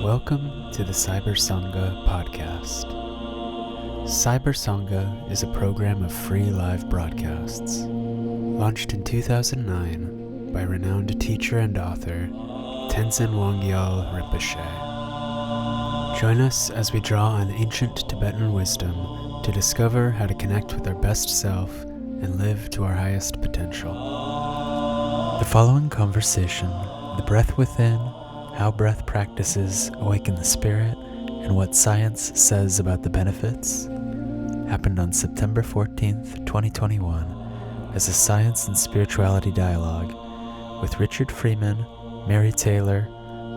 Welcome to the CyberSangha podcast. CyberSangha is a program of free live broadcasts, launched in 2009 by renowned teacher and author Tenzin Wangyal Rinpoche. Join us as we draw on ancient Tibetan wisdom to discover how to connect with our best self and live to our highest potential. The following conversation, The Breath Within, How Breath Practices Awaken the Spirit, and What Science Says About the Benefits, happened on September 14th, 2021, as a science and spirituality dialogue with Richard Freeman, Mary Taylor,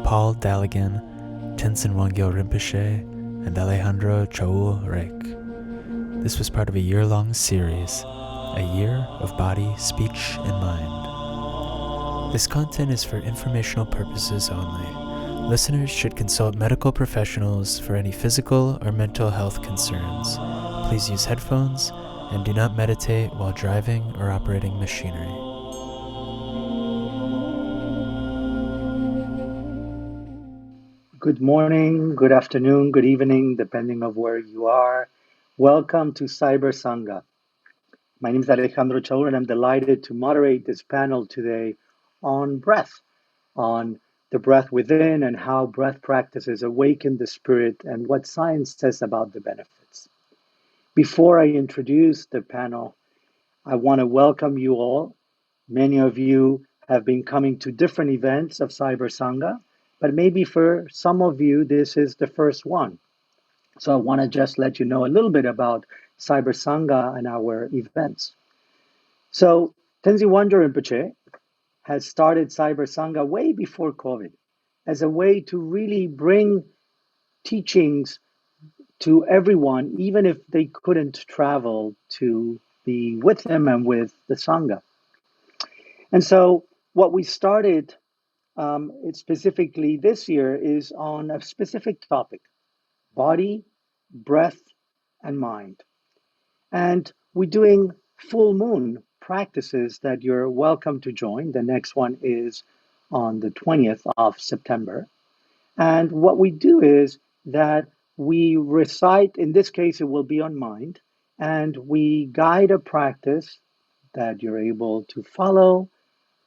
Paul Dallaghan, Tenzin Wangyal Rinpoche, and Alejandro Chaoul-Reich. This was part of a year-long series, A Year of Body, Speech, and Mind. This content is for informational purposes only. Listeners should consult medical professionals for any physical or mental health concerns. Please use headphones and do not meditate while driving or operating machinery. Good morning, good afternoon, good evening, depending on where you are. Welcome to CyberSangha. My name is Alejandro Chaoul, and I'm delighted to moderate this panel today on breath, on the breath within and how breath practices awaken the spirit and what science says about the benefits. Before I introduce the panel, I want to welcome you all. Many of you have been coming to different events of CyberSangha, but maybe for some of you, this is the first one. So I want to just let you know a little bit about CyberSangha and our events. So Tenzin Wangyal Rinpoche has started CyberSangha way before COVID as a way to really bring teachings to everyone, even if they couldn't travel to be with him and with the Sangha. And so what we started specifically this year is on a specific topic: body, breath, and mind. And we're doing full moon practices that you're welcome to join. The next one is on the 20th of September. And what we do is that we recite, in this case, it will be on mind, and we guide a practice that you're able to follow,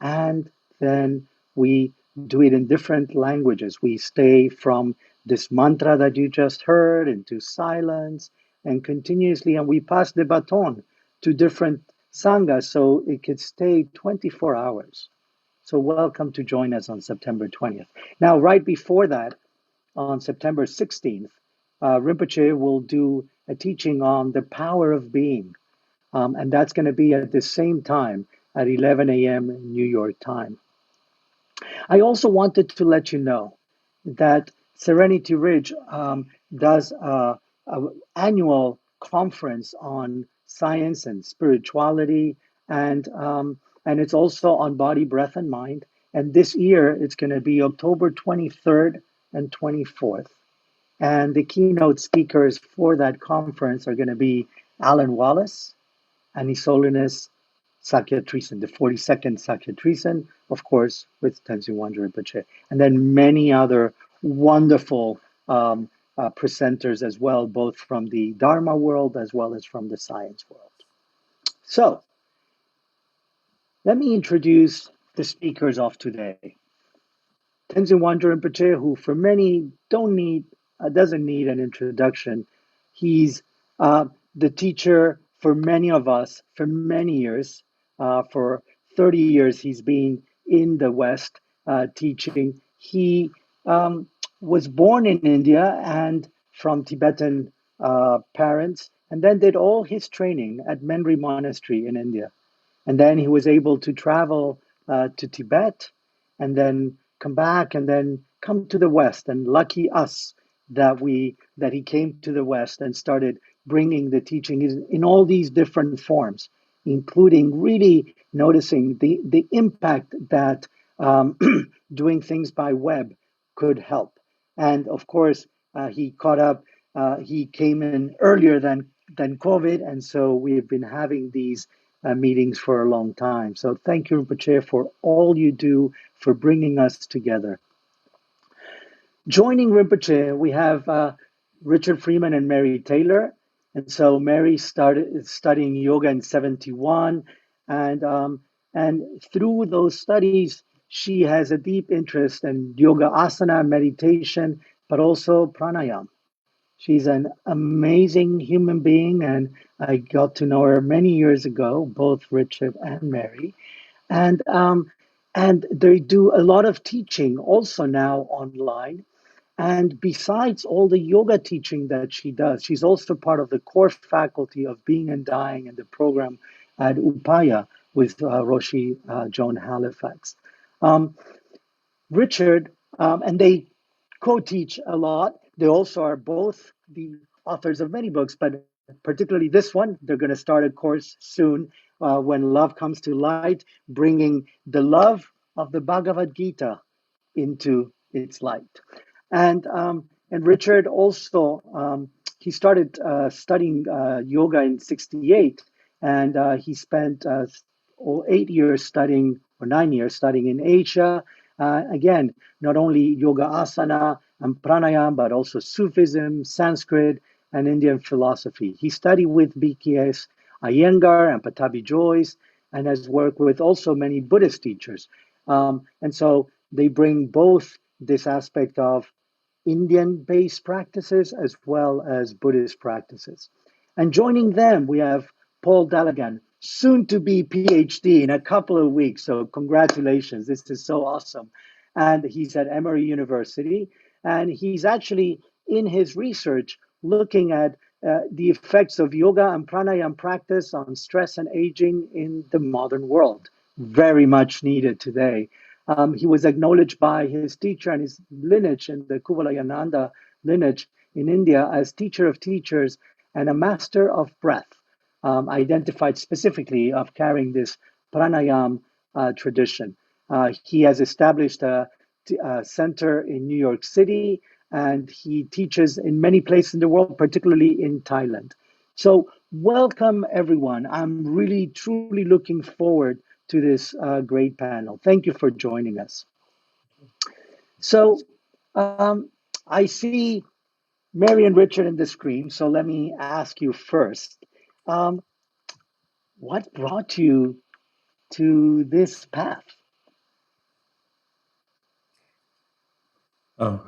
and then we do it in different languages. We stay from this mantra that you just heard into silence and continuously, and we pass the baton to different sanghas so it could stay 24 hours. So welcome to join us on September 20th. Now, right before that, on September 16th, Rinpoche will do a teaching on the power of being. And that's going to be at the same time at 11 a.m. New York time. I also wanted to let you know that Serenity Ridge does an annual conference on science and spirituality, and it's also on body, breath, and mind. And this year, it's going to be October 23rd and 24th. And the keynote speakers for that conference are going to be Alan Wallace and His Holiness Sakya Trisen, the 42nd Sakya Trisen, of course, with Tenzin Wangyal Rinpoche, and then many other wonderful presenters as well, both from the Dharma world as well as from the science world. So, let me introduce the speakers of today. Tenzin Wangyal Rinpoche, who for many doesn't need an introduction. He's the teacher for many of us for many years. For 30 years, he's been in the West teaching. He was born in India and from Tibetan parents, and then did all his training at Menri Monastery in India. And then he was able to travel to Tibet and then come back and then come to the West. And lucky us that he came to the West and started bringing the teaching in all these different forms, including really noticing the impact that doing things by web could help. And of course, he caught up. He came in earlier than COVID, and so we've been having these meetings for a long time. So thank you, Rinpoche, for all you do for bringing us together. Joining Rinpoche, we have Richard Freeman and Mary Taylor. And so Mary started studying yoga in 71. And, um, and through those studies, she has a deep interest in yoga asana, meditation, but also pranayama. She's an amazing human being, and I got to know her many years ago, both Richard and Mary. And, um, and they do a lot of teaching also now online. And besides all the yoga teaching that she does, she's also part of the core faculty of Being and Dying and the program at Upaya with Roshi Joan Halifax. Um, Richard, and they co-teach a lot. They also are both the authors of many books, but particularly this one, they're going to start a course soon, When Love Comes to Light, bringing the love of the Bhagavad Gita into its light. And Richard also he started studying yoga in '68, and he spent 8 years studying or 9 years studying in Asia. Again, not only yoga asana and pranayama, but also Sufism, Sanskrit, and Indian philosophy. He studied with BKS Iyengar and Patabi Joyce, and has worked with also many Buddhist teachers. And so they bring both this aspect of Indian-based practices as well as Buddhist practices. And joining them, we have Paul Dallaghan, soon to be PhD in a couple of weeks. So congratulations, this is so awesome. And he's at Emory University, and he's actually in his research looking at the effects of yoga and pranayama practice on stress and aging in the modern world. Very much needed today. He was acknowledged by his teacher and his lineage in the Kuvalayananda lineage in India as teacher of teachers and a master of breath, identified specifically of carrying this pranayam tradition. He has established a center in New York City, and he teaches in many places in the world, particularly in Thailand. So welcome, everyone. I'm really, truly looking forward to this great panel. Thank you for joining us. So I see Mary and Richard in the screen, so let me ask you first. Um, what brought you to this path? Oh,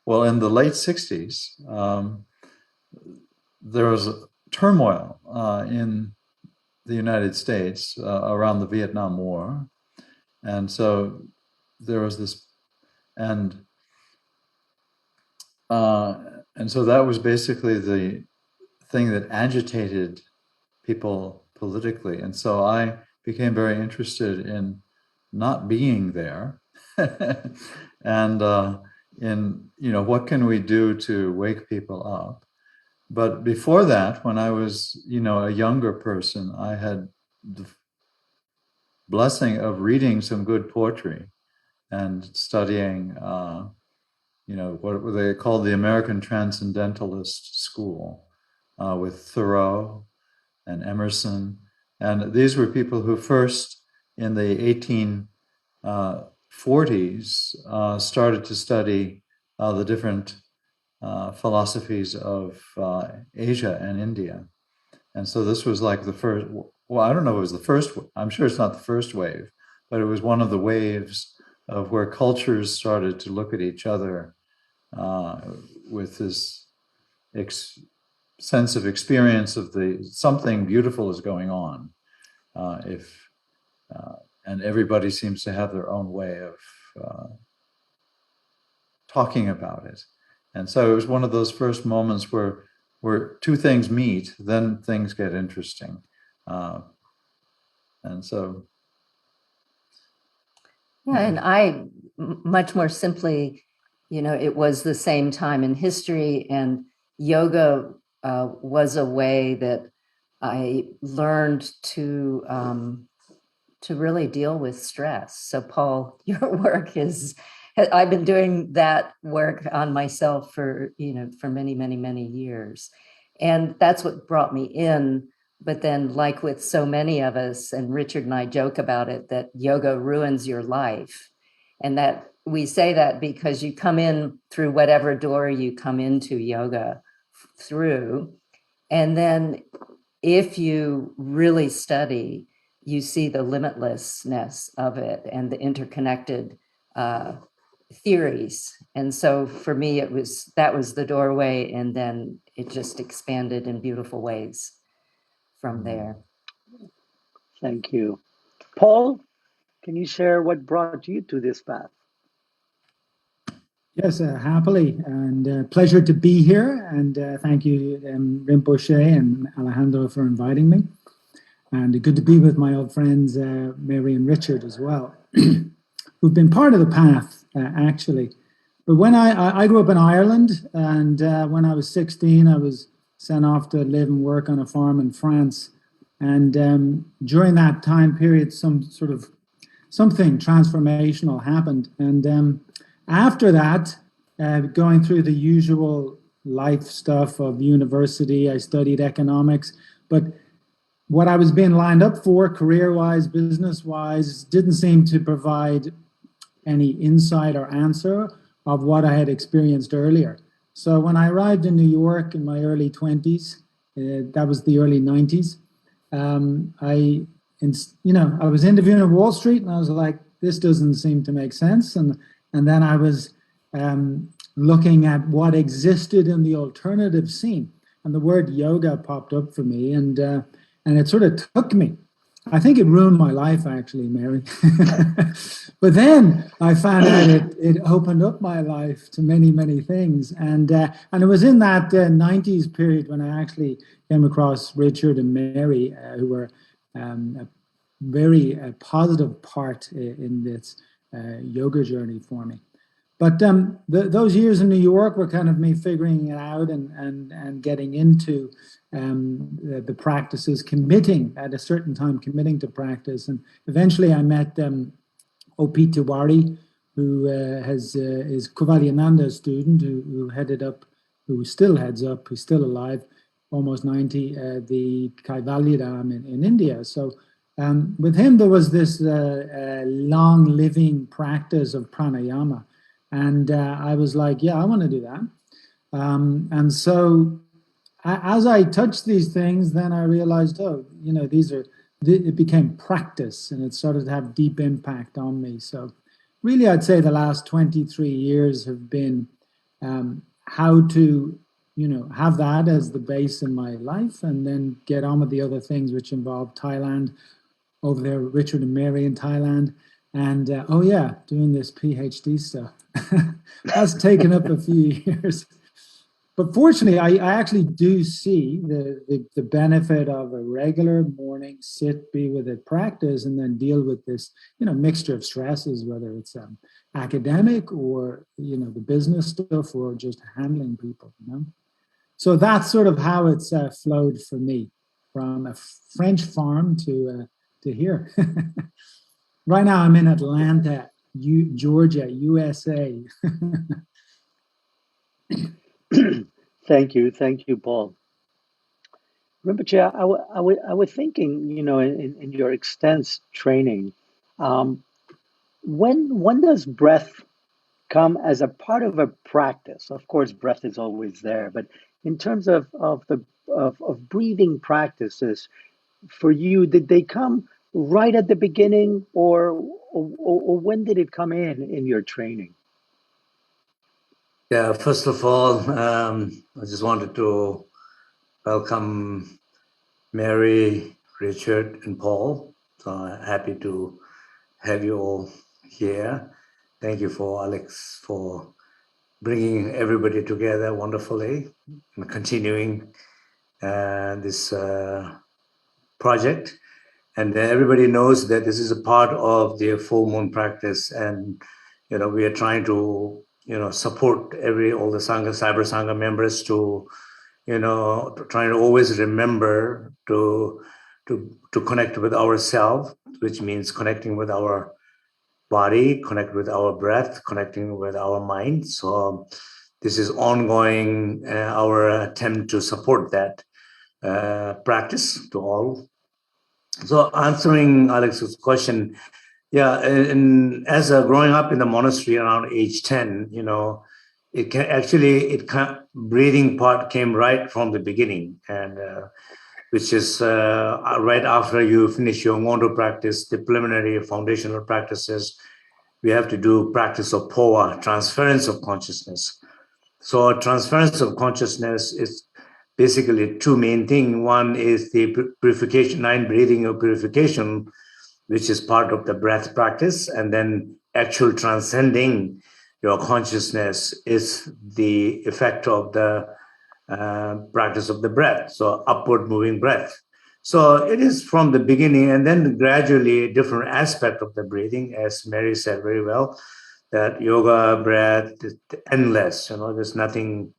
well, in the late 60s, there was turmoil in the United States around the Vietnam War. And so there was this, and so that was basically the thing that agitated people politically. And so I became very interested in not being there and in, what can we do to wake people up? But before that, when I was, a younger person, I had the blessing of reading some good poetry and studying, what they called the American Transcendentalist School with Thoreau and Emerson. And these were people who first, in the 1840s, started to study the different philosophies of Asia and India. And so this was like the first, well, I don't know if it was the first, I'm sure it's not the first wave, but it was one of the waves of where cultures started to look at each other with this sense of experience of something beautiful is going on. And everybody seems to have their own way of talking about it. And so it was one of those first moments where two things meet, then things get interesting. And so. Yeah, and I much more simply, it was the same time in history, and yoga was a way that I learned to really deal with stress. So Paul, your work I've been doing that work on myself for many, many, many years. And that's what brought me in. But then, like with so many of us, and Richard and I joke about it, that yoga ruins your life. And that we say that because you come in through whatever door you come into yoga through. And then if you really study, you see the limitlessness of it and the interconnected theories. And so for me, that was the doorway, and then it just expanded in beautiful ways from there. Thank you. Paul, can you share what brought you to this path? Yes, happily, and pleasure to be here. And thank you, Rinpoche and Alejandro, for inviting me. And good to be with my old friends, Mary and Richard, as well, who've been part of the path, actually. But when I grew up in Ireland, and when I was 16, I was sent off to live and work on a farm in France. And during that time period, something transformational happened. And after that, going through the usual life stuff of university, I studied economics, but what I was being lined up for, career-wise, business-wise, didn't seem to provide any insight or answer of what I had experienced earlier. So when I arrived in New York in my early 20s, that was the early 90s, I was interviewing at Wall Street, and I was like, this doesn't seem to make sense. And then I was looking at what existed in the alternative scene, and the word yoga popped up for me, and it sort of took me. I think it ruined my life, actually, Mary. But then I found out it opened up my life to many, many things. And it was in that 90s period when I actually came across Richard and Mary, who were a very positive part in this yoga journey for me. But those years in New York were kind of me figuring it out and getting into the practices, committing at a certain time, committing to practice. And eventually I met O.P. Tiwari, who is Kuvalyananda's student, who still heads up, who's still alive, almost 90, the Kaivalyadam in India. So with him, there was this long living practice of pranayama. And I was like, yeah, I want to do that. And so as I touched these things, then I realized, it became practice, and it started to have deep impact on me. So really, I'd say the last 23 years have been how to, have that as the base in my life, and then get on with the other things which involve Thailand, over there, Richard and Mary in Thailand. And doing this PhD stuff. That's taken up a few years. But fortunately, I actually do see the benefit of a regular morning sit, be with it, practice, and then deal with this, mixture of stresses, whether it's academic or, the business stuff, or just handling people, So that's sort of how it's flowed for me, from a French farm to here. Right now, I'm in Atlanta, Georgia, USA. Thank you, Paul. Rinpoche, I was thinking, in your extensive training, when does breath come as a part of a practice? Of course, breath is always there, but in terms of breathing practices, for you, did they come right at the beginning, or when did it come in your training? Yeah, first of all, I just wanted to welcome Mary, Richard, and Paul. So happy to have you all here. Thank you for Alex for bringing everybody together wonderfully and continuing this project. And everybody knows that this is a part of the full moon practice, and we are trying to support all the Sangha, CyberSangha members to trying to always remember to connect with ourselves, which means connecting with our body, connect with our breath, connecting with our mind. So this is ongoing, our attempt to support that practice to all. So answering Alex's question, Yeah, and as growing up in the monastery around age 10, it can actually breathing part came right from the beginning, and which is right after you finish your Ngondo practice, the preliminary foundational practices. We have to do practice of powa, transference of consciousness. So transference of consciousness is basically two main things. One is the purification, 9 breathing of purification, which is part of the breath practice, and then actual transcending your consciousness is the effect of the practice of the breath, so upward moving breath. So it is from the beginning, and then gradually a different aspect of the breathing, as Mary said very well, that yoga breath is endless. There's nothing,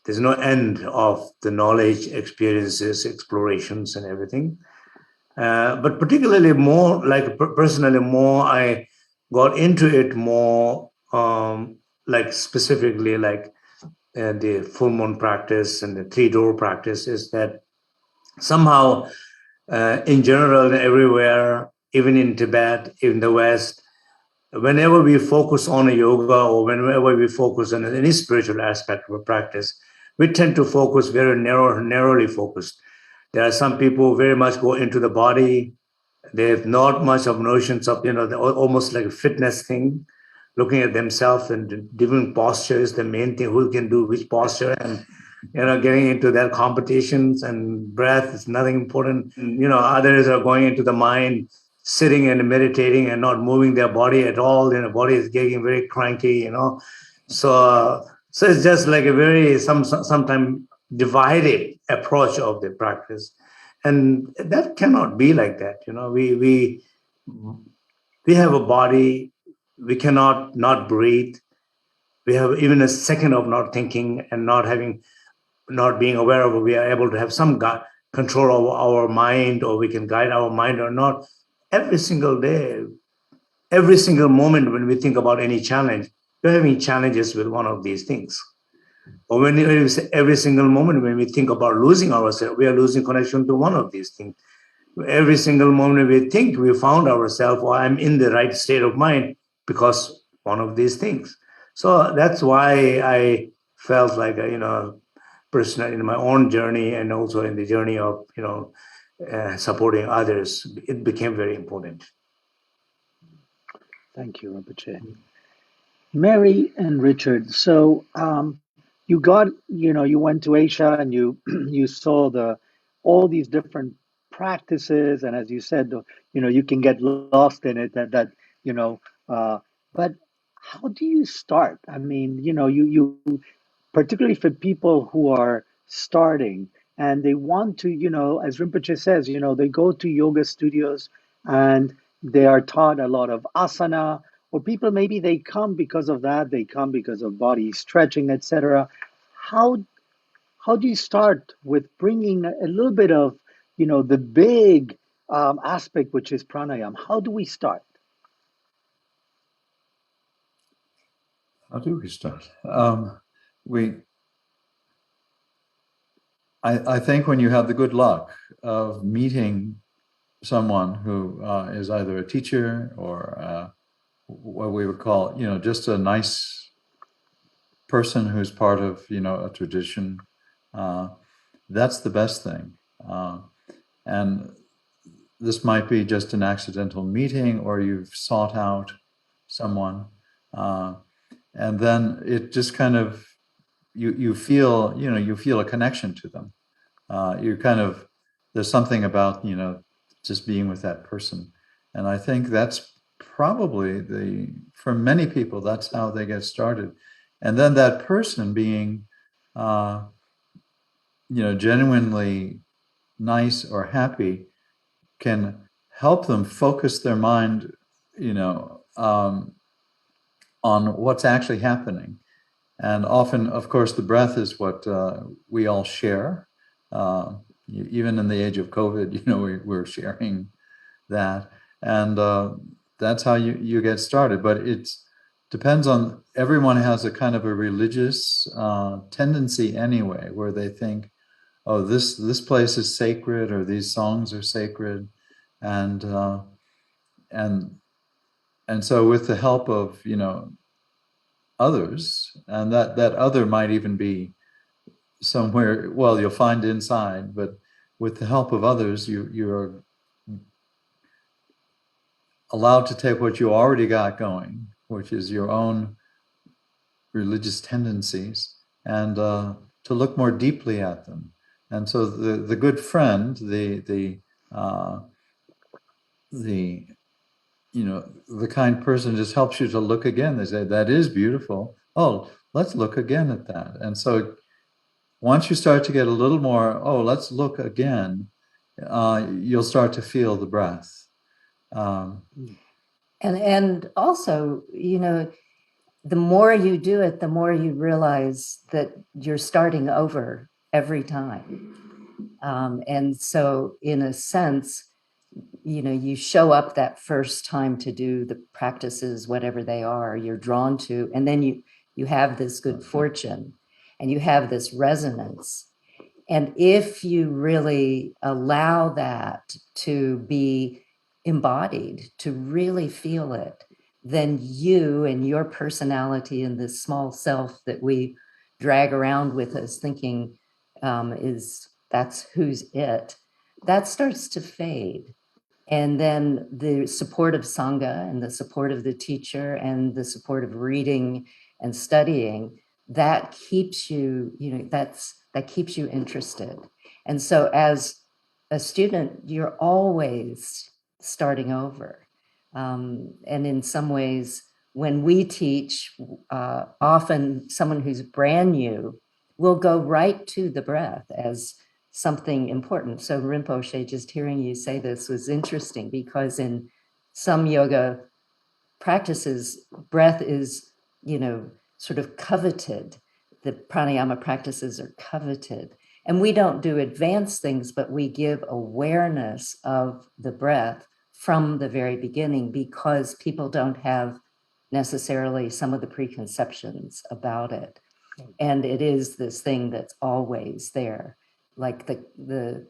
there's no end of the knowledge, experiences, explorations, and everything. But particularly more, like personally, more I got into it more, like specifically, like the full moon practice and the 3-door practice, is that somehow, in general, everywhere, even in Tibet, in the West, whenever we focus on a yoga or whenever we focus on any spiritual aspect of a practice, we tend to focus very narrowly focused. There are some people who very much go into the body. They have not much of notions of, almost like a fitness thing, looking at themselves, and different posture is the main thing, who can do which posture, and, getting into their competitions, and breath is nothing important. Others are going into the mind, sitting and meditating and not moving their body at all. The body is getting very cranky, So it's just like a very, sometimes divided approach of the practice. And that cannot be like that. We have a body. We cannot not breathe. We have even a second of not thinking and not being aware of it. We are able to have some control over our mind, or we can guide our mind or not. Every single day, every single moment when we think about any challenge, we're having challenges with one of these things. Or when every single moment when we think about losing ourselves, we are losing connection to one of these things. Every single moment we think we found ourselves, or I'm in the right state of mind, because one of these things. So that's why I felt like, personally in my own journey, and also in the journey of, supporting others, it became very important. Thank you, Rinpoche. Mary and Richard, so you got, you went to Asia and you you saw all these different practices, and as you said, you can get lost in it. But how do you start? I mean, you particularly for people who are starting and they want to, as Rinpoche says, they go to yoga studios and they are taught a lot of asana, or people maybe they come because of that, they come because of body stretching, etc. How how do you start with bringing a little bit of, the big aspect, which is pranayama? How do we start? How do we start? I think when you have the good luck of meeting someone who is either a teacher or what we would call, just a nice person who's part of, a tradition, that's the best thing. And this might be just an accidental meeting, or you've sought out someone, and then it just kind of, you feel, you feel a connection to them. There's something about, just being with that person. And I think that's probably for many people, that's how they get started. And then that person being, genuinely nice or happy can help them focus their mind, on what's actually happening. And often, of course, the breath is what we all share. Even in the age of COVID, we're sharing that. And that's how you get started. But it depends on, everyone has a kind of a religious tendency anyway, where they think, oh, this place is sacred, or these songs are sacred. And and so with the help of, others, and that other might even be somewhere, well, you'll find inside, but with the help of others, you're allowed to take what you already got going, which is your own religious tendencies, and to look more deeply at them. And so the good friend, the kind person just helps you to look again. They say, that is beautiful. Oh, let's look again at that. And so once you start to get a little more, oh, let's look again, you'll start to feel the breath. And also, the more you do it, the more you realize that you're starting over every time. And so in a sense, you show up that first time to do the practices, whatever they are, you're drawn to, and then you have this good fortune and you have this resonance. And if you really allow that to be embodied, to really feel it, then you and your personality and this small self that we drag around with us thinking that's who's it, that starts to fade. And then the support of Sangha and the support of the teacher and the support of reading and studying, that keeps you, that keeps you interested. And so as a student, you're always starting over. And in some ways, when we teach, often someone who's brand new will go right to the breath as something important. So Rinpoche, just hearing you say this was interesting, because in some yoga practices, breath is, sort of coveted. The pranayama practices are coveted. And we don't do advanced things, but we give awareness of the breath from the very beginning, because people don't have necessarily some of the preconceptions about it. And it is this thing that's always there, like the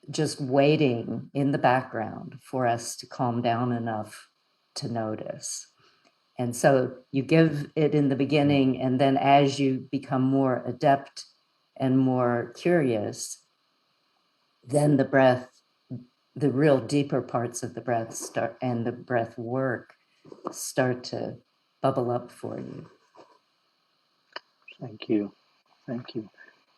just waiting in the background for us to calm down enough to notice. And so you give it in the beginning, and then as you become more adept and more curious, then the breath, the real deeper parts of the breath start, and the breath work start to bubble up for you. Thank you. Thank you.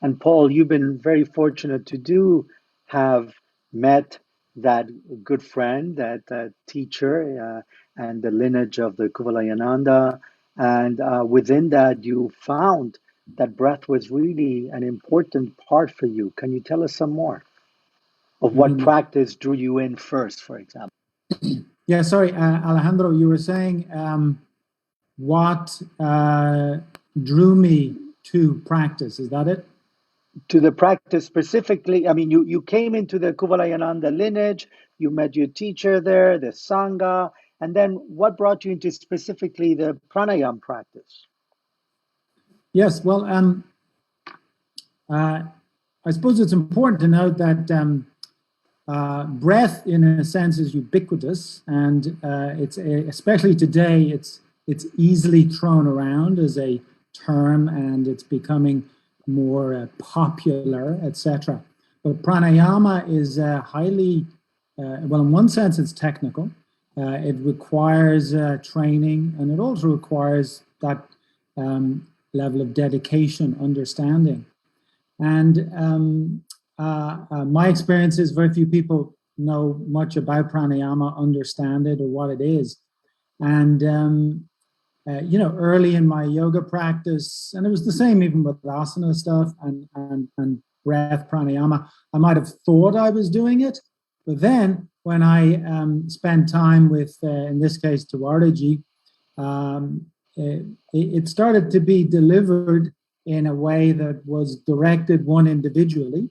And Paul, you've been very fortunate to have met that good friend, that teacher, and the lineage of the Kuvalayananda. And within that, you found that breath was really an important part for you. Can you tell us some more of what practice drew you in first, for example? Yeah, sorry, Alejandro, you were saying what drew me to practice, is that it? To the practice specifically, I mean, you came into the Kuvalayananda lineage, you met your teacher there, the Sangha, and then what brought you into specifically the pranayama practice? Yes, well, I suppose it's important to note that breath, in a sense, is ubiquitous, and especially today, it's easily thrown around as a term, and it's becoming more popular, etc. But pranayama is highly, well, in one sense, it's technical. It requires training, and it also requires that level of dedication, understanding. And my experience is very few people know much about pranayama, understand it, or what it is. And early in my yoga practice, and it was the same even with asana stuff and breath pranayama, I might have thought I was doing it, but then when I spent time with, in this case, Tawaraji, it started to be delivered in a way that was directed one individually,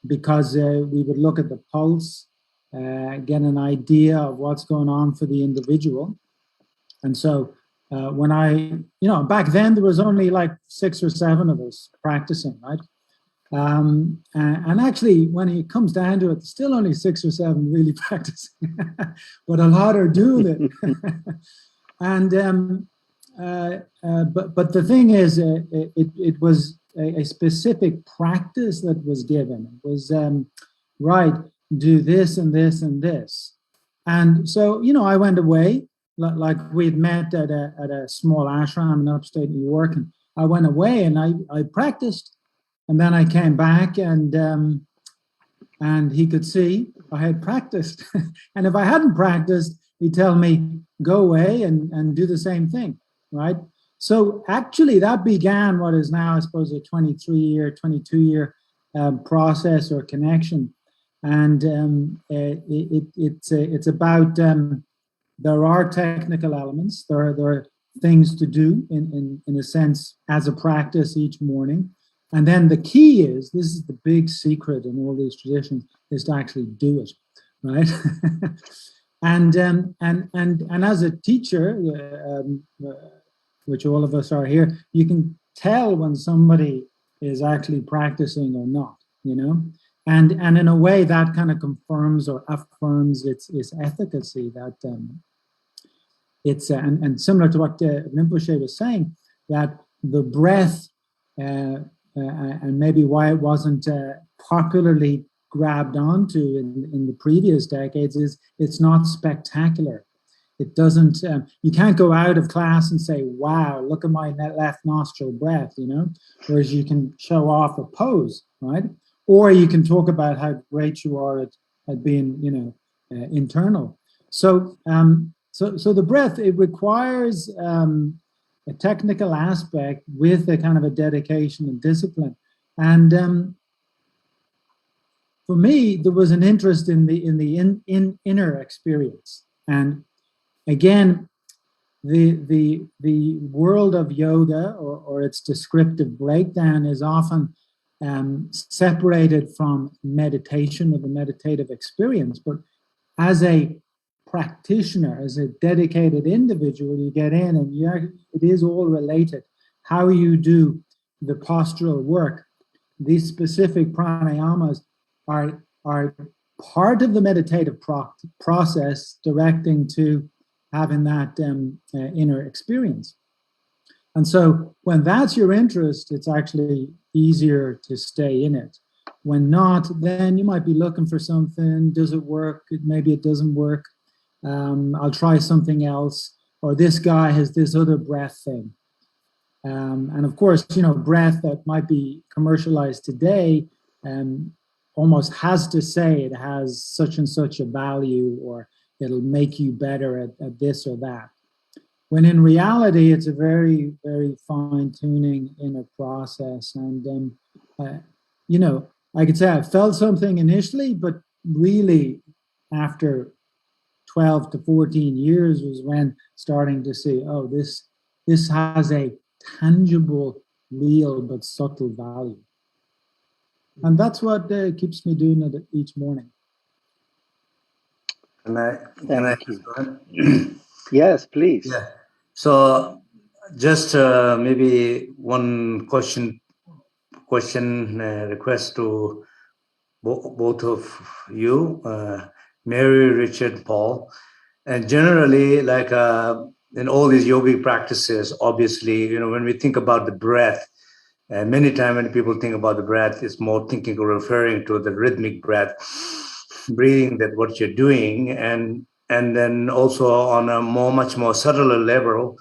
because we would look at the pulse, get an idea of what's going on for the individual. And so when back then there was only like 6 or 7 of us practicing, right? And actually, when it comes down to it, there's still only 6 or 7 really practicing, but a lot are doing it. And but the thing is, it was a specific practice that was given. It was right, do this and this and this. And so, I went away, like we'd met at a small ashram in upstate New York, and I went away and I practiced. And then I came back, and he could see I had practiced. And if I hadn't practiced, he'd tell me, go away and do the same thing, right? So actually that began what is now, I suppose, a 23-year, 22-year process or connection. And it's about, there are technical elements, there are things to do in a sense as a practice each morning. And then the key is, this is the big secret in all these traditions, is to actually do it, right? and as a teacher, which all of us are here, you can tell when somebody is actually practicing or not, And in a way that kind of confirms or affirms its efficacy. That it's and similar to what Rinpoche was saying, that the breath. And maybe why it wasn't popularly grabbed onto in the previous decades is it's not spectacular. It doesn't, you can't go out of class and say, wow, look at my left nostril breath, whereas you can show off a pose, right? Or you can talk about how great you are at being, internal. So the breath, it requires a technical aspect with a kind of a dedication and discipline. And for me, there was an interest in the inner experience. And again, the world of yoga or its descriptive breakdown is often separated from meditation or the meditative experience. But as a practitioner, as a dedicated individual, you get in and it is all related. How you do the postural work, these specific pranayamas are part of the meditative process, directing to having that inner experience. And so when that's your interest, it's actually easier to stay in it. When not, then you might be looking for something. Does it work? Maybe it doesn't work. I'll try something else, or this guy has this other breath thing. And of course, breath that might be commercialized today almost has to say it has such and such a value, or it'll make you better at this or that. When in reality, it's a very, very fine-tuning inner process. And, I could say I felt something initially, but really after 12 to 14 years was when starting to see, oh, this has a tangible, real, but subtle value. And that's what keeps me doing it each morning. Thank you. Yes, please. Yeah. So just maybe one question request to both of you, Mary, Richard, Paul. And generally, like in all these yogic practices, obviously, when we think about the breath, many times when people think about the breath, it's more thinking or referring to the rhythmic breath, breathing, that what you're doing. And then also on a much more subtler level,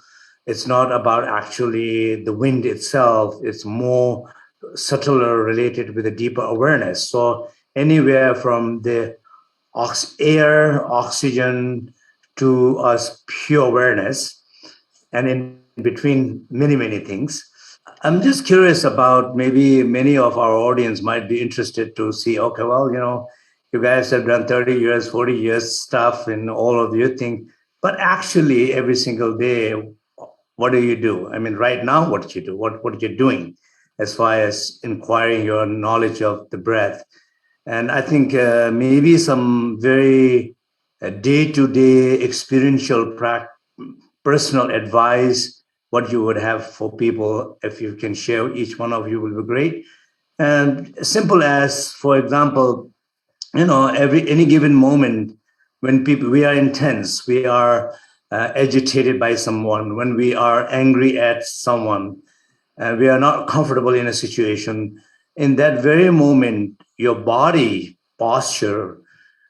it's not about actually the wind itself. It's more subtler, related with a deeper awareness. So anywhere from the air, oxygen, to us pure awareness, and in between many things. I'm just curious about, maybe many of our audience might be interested to see, okay, well, you guys have done 30 years, 40 years stuff and all of your thing, but actually every single day, what do you do? I mean, right now, what do you do? What you're doing as far as inquiring your knowledge of the breath? And I think maybe some very day-to-day experiential personal advice, what you would have for people, if you can share, each one of you will be great. And simple as, for example, any given moment when we are intense, we are agitated by someone, when we are angry at someone, we are not comfortable in a situation, in that very moment, your body posture,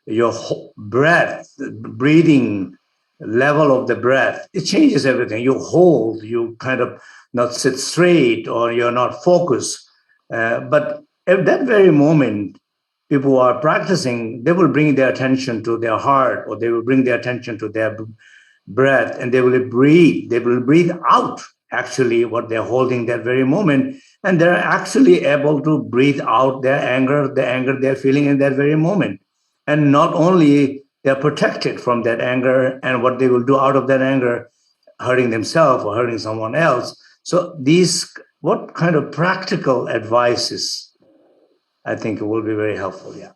your breath, breathing, level of the breath, it changes everything. You hold, you kind of not sit straight, or you're not focused. But at that very moment, people who are practicing, they will bring their attention to their heart, or they will bring their attention to their breath, and they will breathe out actually what they're holding that very moment, and they're actually able to breathe out the anger they're feeling in that very moment. And not only they're protected from that anger and what they will do out of that anger, hurting themselves or hurting someone else. So what kind of practical advices, I think it will be very helpful. Yeah.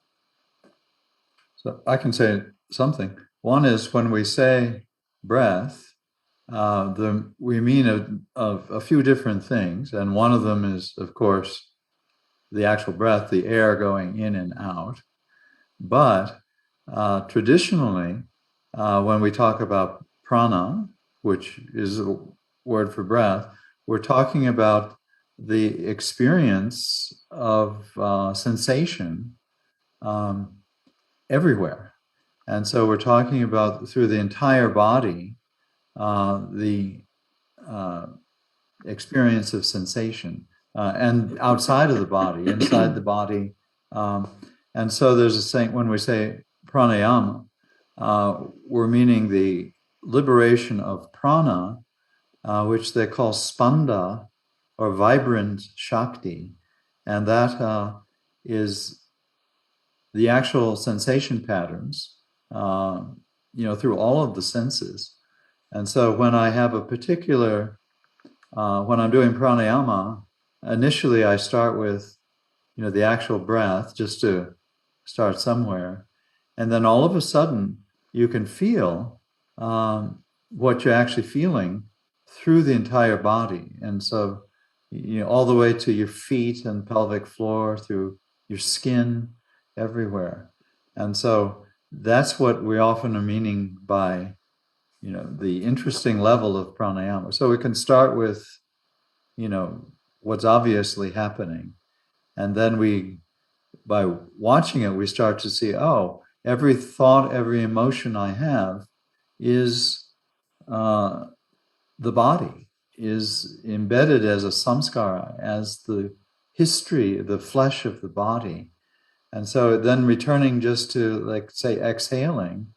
So I can say something. One is when we say breath, we mean a few different things. And one of them is, of course, the actual breath, the air going in and out. But traditionally, when we talk about prana, which is a word for breath, we're talking about the experience of sensation everywhere. And so we're talking about through the entire body, the experience of sensation, and outside of the body, inside the body. And so there's a saying, when we say pranayama, we're meaning the liberation of prana, which they call spanda, or vibrant shakti. And that is the actual sensation patterns, through all of the senses. And so when I have a particular, when I'm doing pranayama, initially I start with, the actual breath, just to start somewhere. And then all of a sudden, you can feel what you're actually feeling through the entire body. And so, all the way to your feet and pelvic floor, through your skin, everywhere. And so that's what we often are meaning by, the interesting level of pranayama. So we can start with, what's obviously happening. And then by watching it, we start to see, every thought, every emotion I have is the body, is embedded as a samskara, as the history, the flesh of the body. And so then returning just to, like, say, exhaling,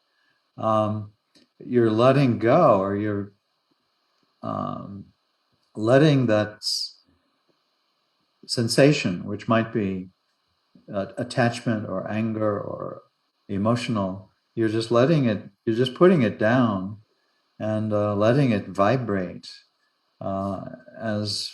you're letting go, or you're letting that sensation, which might be attachment or anger or emotional, you're just putting it down and letting it vibrate as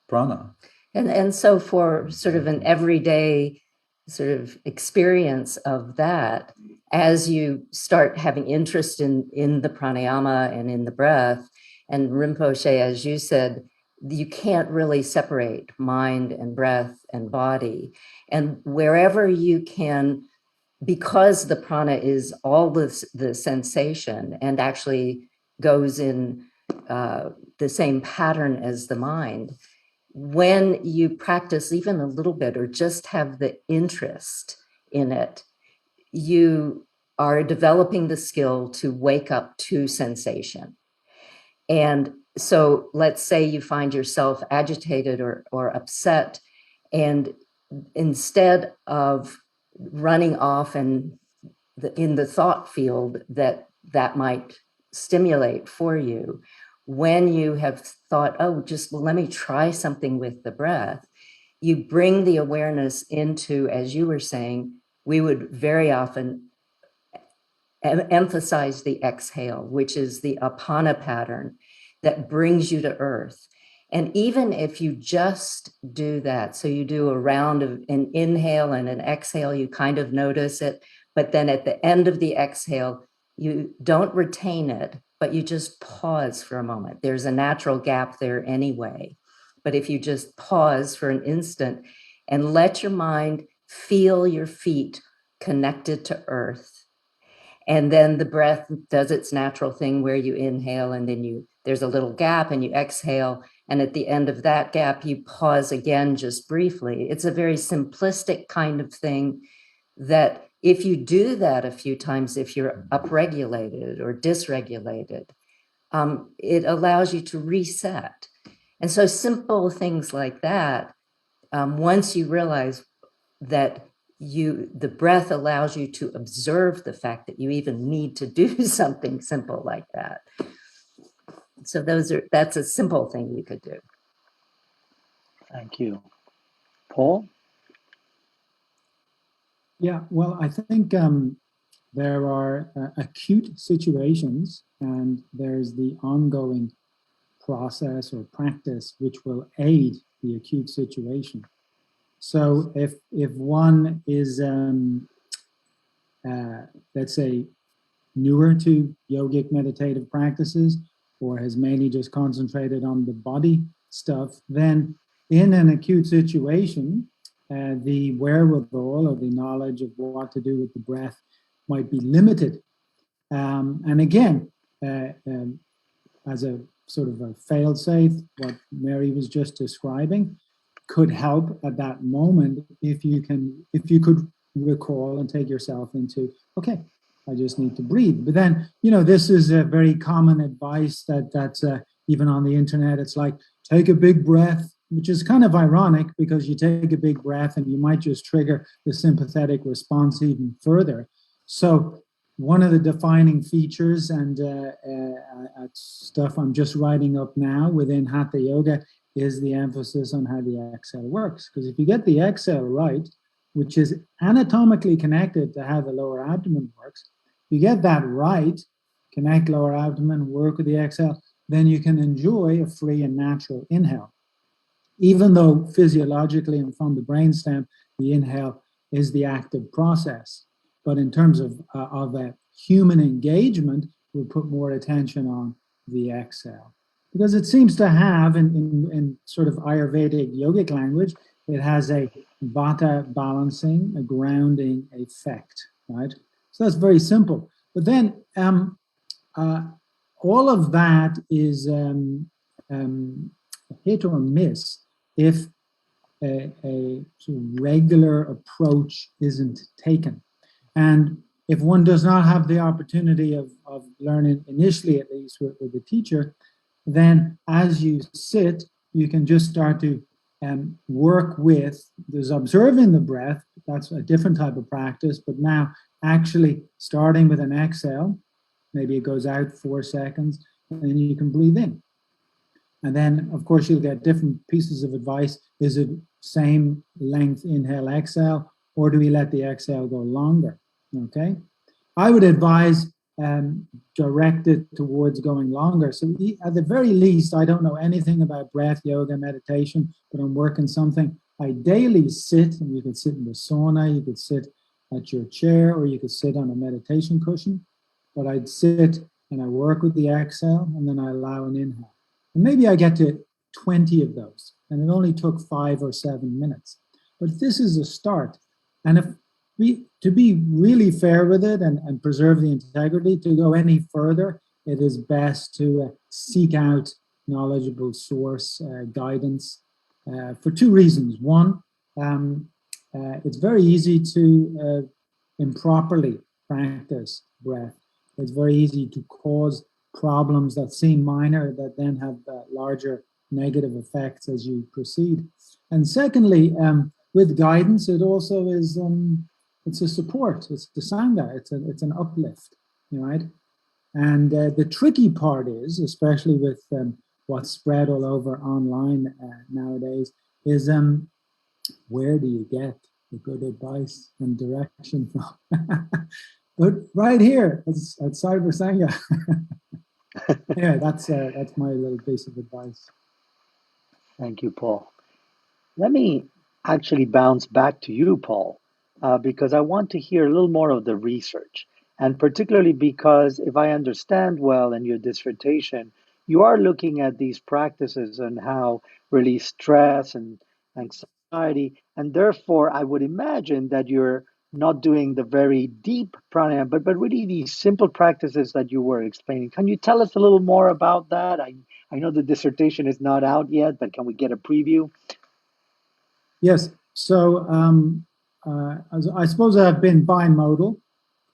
prana. And so for sort of an everyday sort of experience of that, as you start having interest in the pranayama and in the breath, and Rinpoche, as you said, you can't really separate mind and breath and body. And wherever you can, because the prana is all the sensation and actually goes in the same pattern as the mind, when you practice even a little bit or just have the interest in it, you are developing the skill to wake up to sensation. And so let's say you find yourself agitated or upset, and instead of running off and in the thought field that might stimulate for you, when you have thought, let me try something with the breath, you bring the awareness into, as you were saying, we would very often emphasize the exhale, which is the apana pattern that brings you to earth. And even if you just do that, so you do a round of an inhale and an exhale, you kind of notice it, but then at the end of the exhale, you don't retain it, but you just pause for a moment. There's a natural gap there anyway. But if you just pause for an instant and let your mind feel your feet connected to earth, and then the breath does its natural thing where you inhale and then there's a little gap and you exhale. And at the end of that gap, you pause again just briefly. It's a very simplistic kind of thing that if you do that a few times, if you're upregulated or dysregulated, it allows you to reset. And so simple things like that, once you realize that the breath allows you to observe the fact that you even need to do something simple like that. So that's a simple thing you could do. Thank you. Paul? Yeah, well, I think there are acute situations, and there's the ongoing process or practice which will aid the acute situation. So if one is, let's say, newer to yogic meditative practices, or has mainly just concentrated on the body stuff, then in an acute situation, the wherewithal or the knowledge of what to do with the breath might be limited. And again, as a sort of a fail-safe, what Mary was just describing could help at that moment if you could recall and take yourself into, okay, I just need to breathe. But then, this is a very common advice that's even on the internet. It's like, take a big breath, which is kind of ironic because you take a big breath and you might just trigger the sympathetic response even further. So one of the defining features and stuff I'm just writing up now within Hatha Yoga is the emphasis on how the exhale works. Because if you get the exhale right, which is anatomically connected to how the lower abdomen works, you get that right, connect lower abdomen, work with the exhale, then you can enjoy a free and natural inhale. Even though physiologically and from the brainstem, the inhale is the active process. But in terms of a human engagement, we'll put more attention on the exhale. Because it seems to have, in sort of Ayurvedic yogic language, it has a vata balancing, a grounding effect, right? So that's very simple. But then all of that is hit or miss if a sort of regular approach isn't taken. And if one does not have the opportunity of learning, initially at least with the teacher, then as you sit, you can just start to work with, there's observing the breath, that's a different type of practice, but now actually starting with an exhale, maybe it goes out 4 seconds, and then you can breathe in. And then, of course, you'll get different pieces of advice. Is it same length inhale, exhale, or do we let the exhale go longer? Okay. I would advise direct it towards going longer. So at the very least, I don't know anything about breath, yoga, meditation, but I'm working something. I daily sit, and you could sit in the sauna, you could sit at your chair, or you could sit on a meditation cushion. But I'd sit and I work with the exhale, and then I allow an inhale. And maybe I get to 20 of those, and it only took 5 or 7 minutes. But this is a start. And to be really fair with it and preserve the integrity, to go any further, it is best to seek out knowledgeable source guidance for 2 reasons. One, it's very easy to improperly practice breath. It's very easy to cause problems that seem minor that then have larger negative effects as you proceed. And secondly, with guidance, it also is it's a support. It's the Sangha. It's an uplift, right? And the tricky part is, especially with what's spread all over online nowadays, is where do you get the good advice and direction from? But right here at CyberSangha. Yeah, that's my little piece of advice. Thank you, Paul. Let me actually bounce back to you, Paul, because I want to hear a little more of the research. And particularly because if I understand well in your dissertation, you are looking at these practices and how release stress and anxiety. And therefore, I would imagine that you're not doing the very deep pranayama, but really these simple practices that you were explaining. Can you tell us a little more about that? I know the dissertation is not out yet, but can we get a preview? Yes. So I suppose I've been bimodal.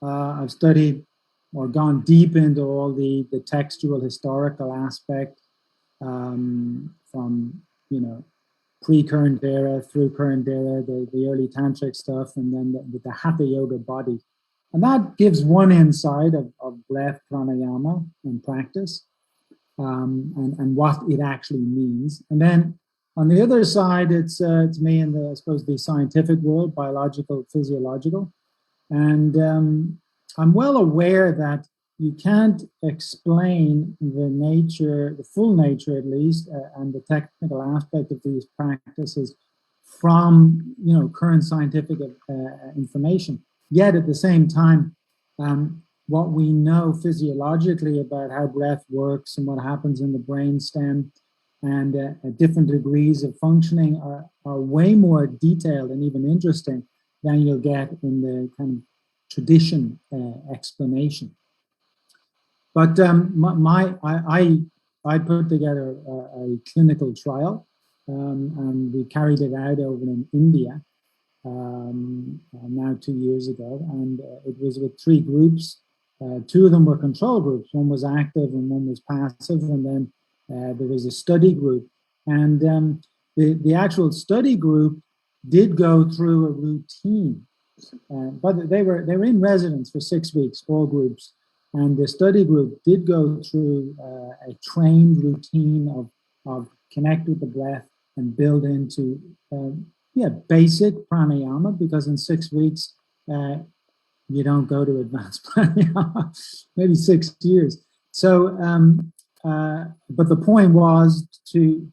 I've studied or gone deep into all the textual historical aspect from, you know, pre-current era through current era, the early tantric stuff, and then the hatha yoga body. And that gives one insight of breath, pranayama, and practice, and what it actually means. And then on the other side, it's me in the, I suppose, the scientific world, biological, physiological. And I'm well aware that you can't explain the nature, the full nature at least, and the technical aspect of these practices from, you know, current scientific information. Yet at the same time, what we know physiologically about how breath works and what happens in the brainstem and different degrees of functioning are way more detailed and even interesting than you'll get in the kind of tradition explanation. But I put together a clinical trial, and we carried it out over in India now 2 years ago, and it was with 3 groups. 2 of them were control groups. One was active and one was passive, and then there was a study group. And the actual study group did go through a routine, but they were in residence for 6 weeks, all groups. And the study group did go through a trained routine of connect with the breath and build into basic pranayama, because in 6 weeks you don't go to advanced pranayama, maybe 6 years. So, but the point was to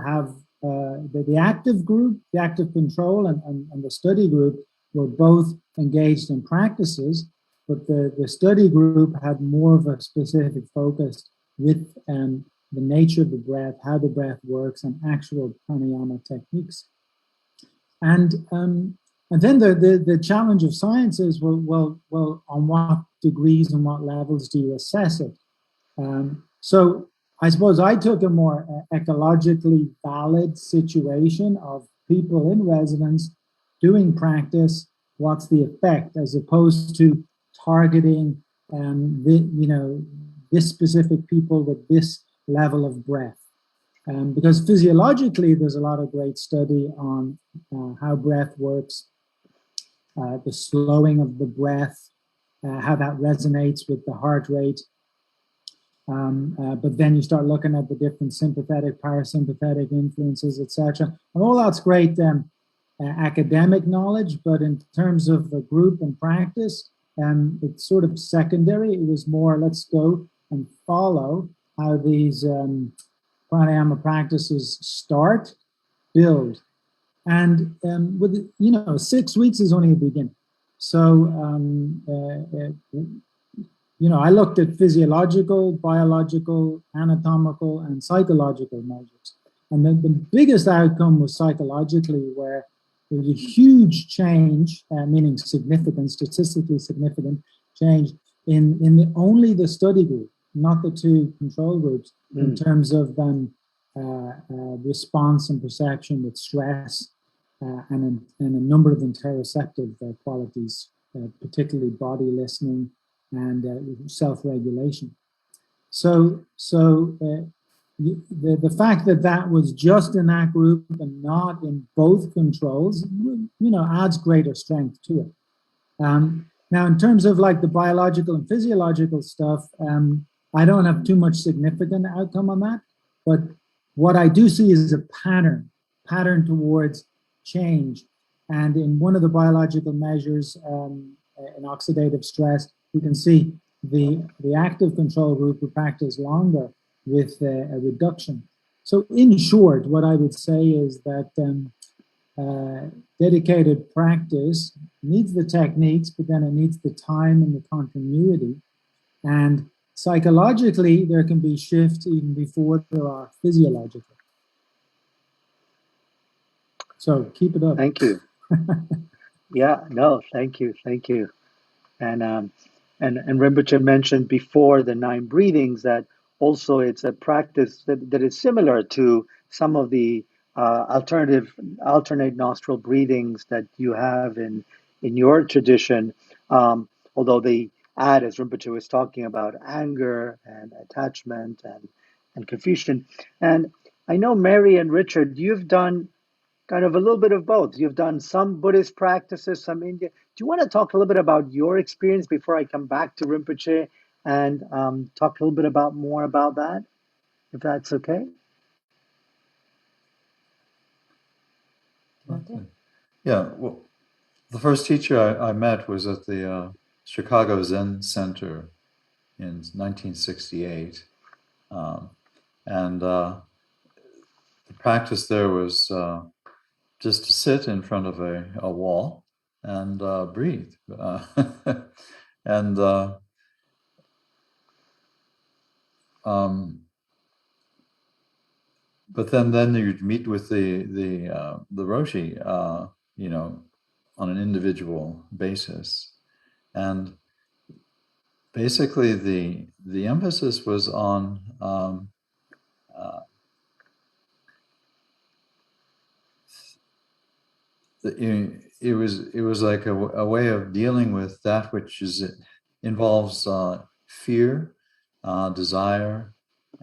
have the active group, the active control, and the study group were both engaged in practices, but the study group had more of a specific focus with the nature of the breath, how the breath works, and actual pranayama techniques. And then the challenge of science is, well, on what degrees and what levels do you assess it? So I suppose I took a more ecologically valid situation of people in residence doing practice. What's the effect, as opposed to targeting this specific people with this level of breath. Because physiologically, there's a lot of great study on how breath works, the slowing of the breath, how that resonates with the heart rate. But then you start looking at the different sympathetic, parasympathetic influences, etc. And all that's great academic knowledge, but in terms of the group and practice, it's sort of secondary. It was more, let's go and follow how these pranayama practices start, build. And with 6 weeks is only a beginning. So, I looked at physiological, biological, anatomical, and psychological measures. And the biggest outcome was psychologically, where there was a huge change, meaning significant, statistically significant change in only the study group, not the 2 control groups, in terms of response and perception with stress and a number of interoceptive qualities, particularly body listening and self-regulation. So the fact that was just in that group and not in both controls, adds greater strength to it. Now, in terms of like the biological and physiological stuff, I don't have too much significant outcome on that, but what I do see is a pattern towards change. And in one of the biological measures, in oxidative stress, you can see the active control group who practice longer with a reduction. So in short, what I would say is that dedicated practice needs the techniques, but then it needs the time and the continuity. And psychologically, there can be shifts even before there are physiological. So keep it up. Thank you. Yeah, no, thank you. And Rinpoche mentioned before the 9 breathings that also it's a practice that is similar to some of the alternate nostril breathings that you have in your tradition, although they add, as Rinpoche was talking about, anger and attachment and confusion. And I know Mary and Richard, you've done kind of a little bit of both. You've done some Buddhist practices, some Indian. Do you want to talk a little bit about your experience before I come back to Rinpoche and talk a little bit more about that, if that's okay? Okay. Yeah, well, the first teacher I met was at the Chicago Zen Center in 1968. And the practice there was just to sit in front of a wall and breathe. And but then you'd meet with the Roshi, you know, on an individual basis, and basically the emphasis was on it was like a way of dealing with that which involves fear, desire,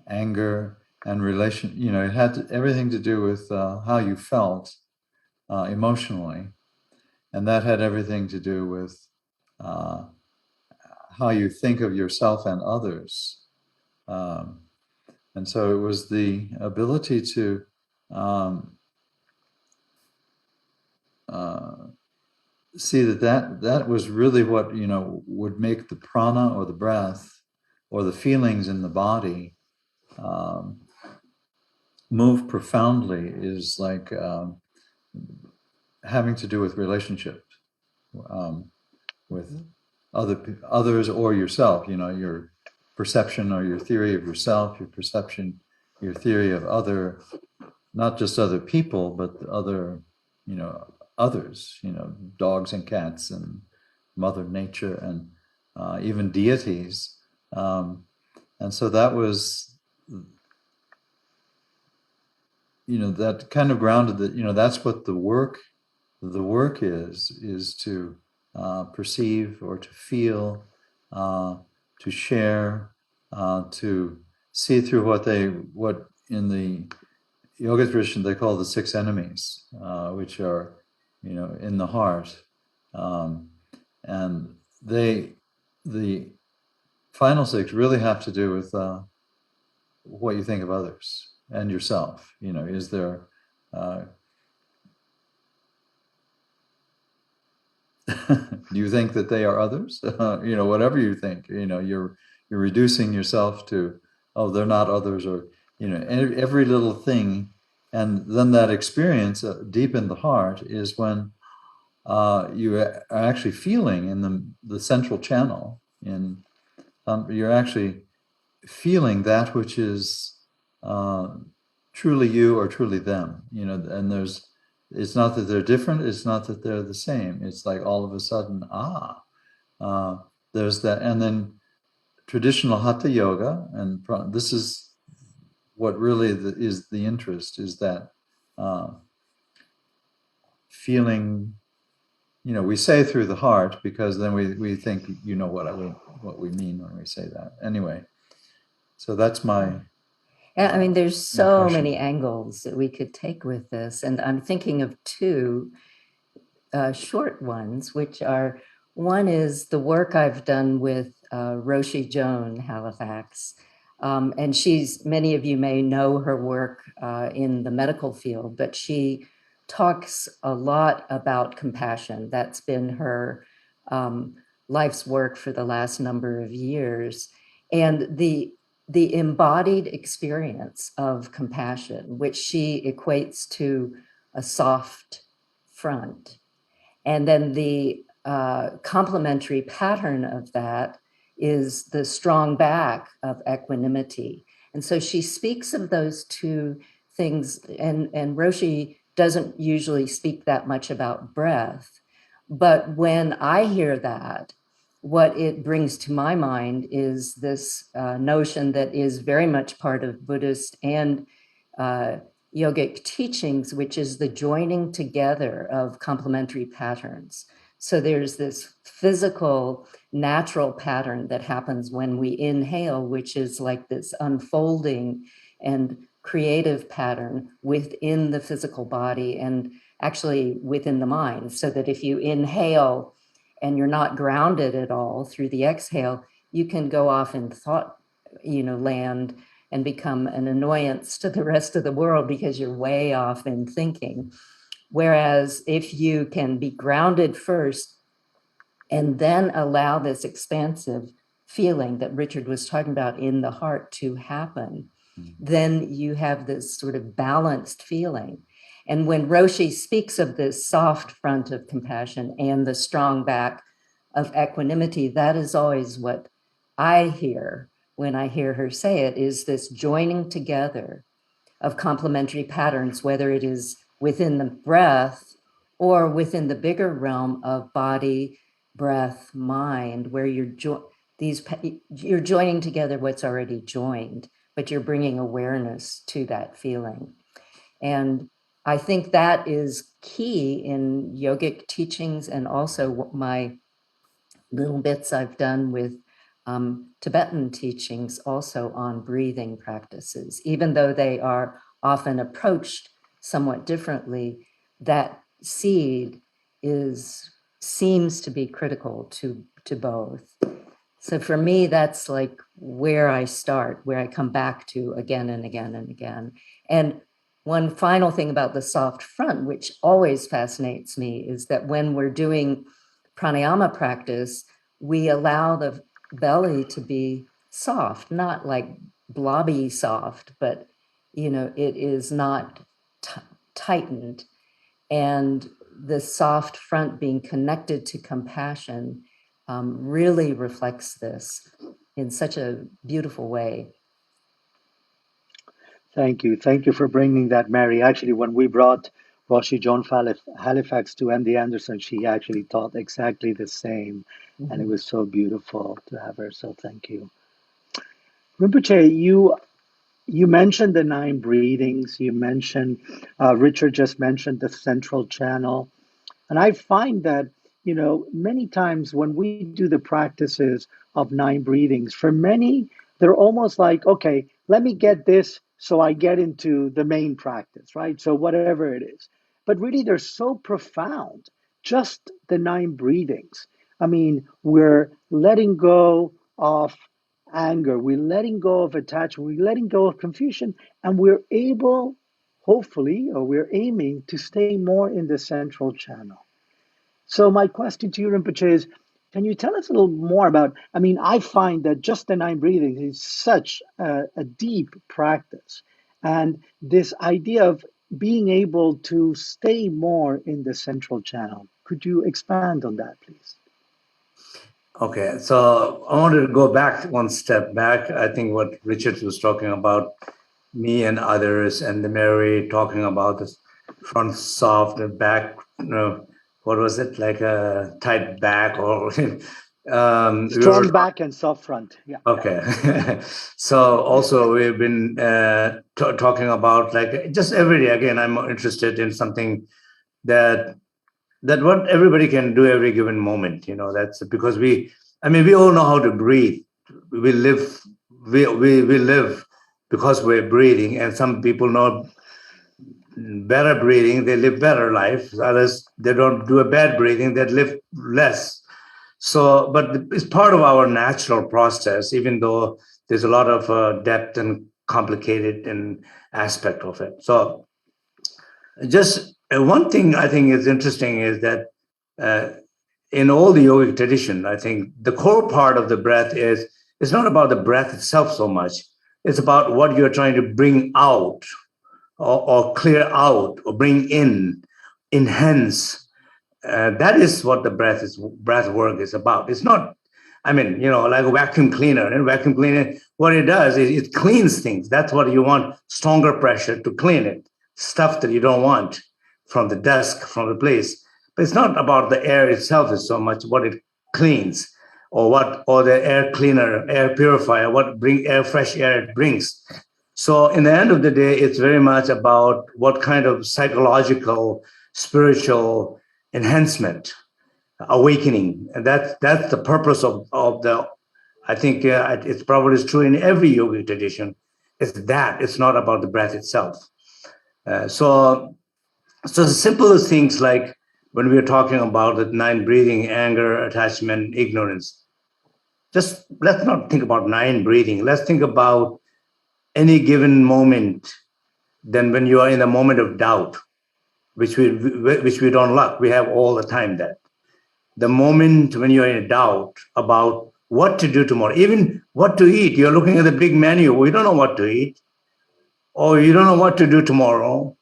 anger, and relation. You know, it had everything to do with how you felt emotionally, and that had everything to do with how you think of yourself and others. And so it was the ability to see that was really what, you know, would make the prana or the breath or the feelings in the body move profoundly, is like having to do with relationship with others or yourself. You know, your perception or your theory of yourself, your perception, your theory of other, not just other people, but other, you know, others, you know, dogs and cats and Mother Nature and even deities. And so that was, you know, that kind of grounded that, you know, that's what the work is to perceive or to feel, to share, to see through what in the yoga tradition they call the 6 enemies, which are, you know, in the heart, and the final 6 really have to do with what you think of others and yourself. You know, is there do you think that they are others? You know, whatever you think, you know, you're reducing yourself to, oh, they're not others, or, you know, every little thing. And then that experience deep in the heart is when you are actually feeling in the central channel. You're actually feeling that which is truly you or truly them. You know, and it's not that they're different. It's not that they're the same. It's like all of a sudden, there's that. And then traditional Hatha Yoga, and this is what really is the interest, is that feeling, you know, we say through the heart because then we think, you know, what we mean when we say that. Anyway, so that's my... Yeah, I mean, there's so many angles that we could take with this. And I'm thinking of 2 short ones, which are, one is the work I've done with Roshi Joan Halifax. And many of you may know her work in the medical field, but she talks a lot about compassion. That's been her life's work for the last number of years. And the embodied experience of compassion, which she equates to a soft front. And then the complementary pattern of that is the strong back of equanimity. And so she speaks of those two things, and Roshi doesn't usually speak that much about breath. But when I hear that, what it brings to my mind is this notion that is very much part of Buddhist and yogic teachings, which is the joining together of complementary patterns. So there's this physical, natural pattern that happens when we inhale, which is like this unfolding and creative pattern within the physical body and actually within the mind. So that if you inhale and you're not grounded at all through the exhale, you can go off in thought, land and become an annoyance to the rest of the world because you're way off in thinking. Whereas if you can be grounded first and then allow this expansive feeling that Richard was talking about in the heart to happen, then you have this sort of balanced feeling. And when Roshi speaks of this soft front of compassion and the strong back of equanimity, that is always what I hear when I hear her say it, is this joining together of complementary patterns, whether it is within the breath or within the bigger realm of body, breath, mind, where you're joining together what's already joined, but you're bringing awareness to that feeling. And I think that is key in yogic teachings, and also my little bits I've done with Tibetan teachings also on breathing practices. Even though they are often approached somewhat differently, that seed seems to be critical to both. So for me, that's like where I start, where I come back to again and again and again. And one final thing about the soft front, which always fascinates me, is that when we're doing pranayama practice, we allow the belly to be soft, not like blobby soft, but it is not tightened. And the soft front being connected to compassion really reflects this in such a beautiful way. Thank you. Thank you for bringing that, Mary. Actually, when we brought Roshi Joan Halifax to MD Anderson, she actually taught exactly the same. Mm-hmm. And it was so beautiful to have her. So thank you. Rinpoche, you mentioned the 9 breathings. You mentioned, Richard just mentioned the central channel. And I find that, many times when we do the practices of 9 breathings, for many, they're almost like, okay, let me get this so I get into the main practice, right? So whatever it is. But really, they're so profound, just the 9 breathings. I mean, we're letting go of anger, we're letting go of attachment, we're letting go of confusion, and we're able, hopefully, or we're aiming to stay more in the central channel. So my question to you, Rinpoche, is, can you tell us a little more about, I find that just the 9 breathings is such a deep practice. And this idea of being able to stay more in the central channel. Could you expand on that, please? Okay, so I wanted to go back one step back. I think what Richard was talking about, me and others, and the Mary talking about this front soft and back, what was it, like a tight back or strong back and soft front. Yeah. Okay. So also we've been talking about, like, just every day. Again, I'm interested in something that what everybody can do every given moment. That's because we all know how to breathe. We live because we're breathing, and some people know better breathing, they live better life. Others, they don't do a bad breathing, they live less. So, but it's part of our natural process, even though there's a lot of depth and complicated and aspect of it. So just one thing I think is interesting is that in all the yogic tradition, I think the core part of the breath is, it's not about the breath itself so much. It's about what you're trying to bring out or clear out or bring in, enhance. That is what the breath work is about. It's not, I mean, like a vacuum cleaner. And vacuum cleaner, what it does is it cleans things. That's what you want, stronger pressure to clean it, stuff that you don't want from the desk, from the place. But it's not about the air itself is so much what it cleans, or the air cleaner, air purifier, fresh air it brings. So in the end of the day, it's very much about what kind of psychological, spiritual enhancement, awakening. And that's the purpose of the, I think it's probably true in every yogic tradition. It's not about the breath itself. So the simplest things, like when we're talking about the 9 breathing, anger, attachment, ignorance, just let's not think about 9 breathing. Let's think about any given moment. Then when you are in a moment of doubt, which we don't like, we have all the time that. The moment when you're in doubt about what to do tomorrow, even what to eat, you're looking at the big menu, we don't know what to eat, or you don't know what to do tomorrow.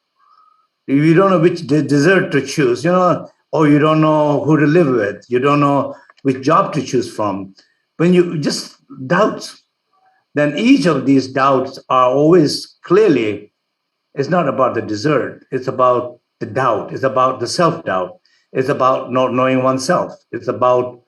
You don't know which dessert to choose, or you don't know who to live with. You don't know which job to choose from. When you just doubt, then each of these doubts are always clearly, it's not about the dessert. It's about the doubt. It's about the self-doubt. It's about not knowing oneself. It's about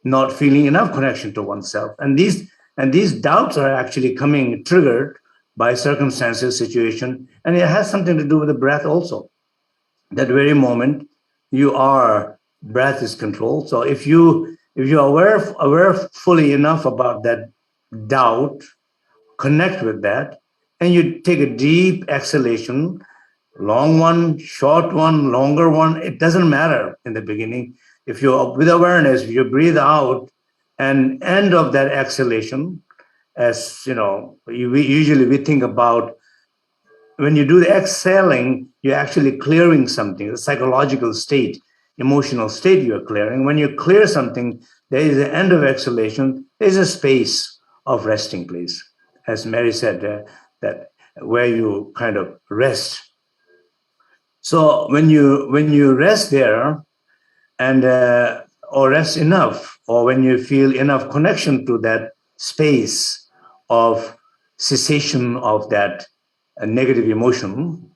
not feeling enough connection to oneself. And these doubts are actually triggered by circumstances, situation, and it has something to do with the breath also. That very moment, breath is controlled. So if you're aware fully enough about that doubt, connect with that, and you take a deep exhalation, long one, short one, longer one, it doesn't matter in the beginning. If you're with awareness, if you breathe out and end of that exhalation, as we think about when you do the exhaling, you're actually clearing something, a psychological state, emotional state you're clearing. When you clear something, there is an end of exhalation, there's a space of resting place. As Mary said, that where you kind of rest. So when you rest there, and or rest enough, or when you feel enough connection to that space of cessation of that negative emotion,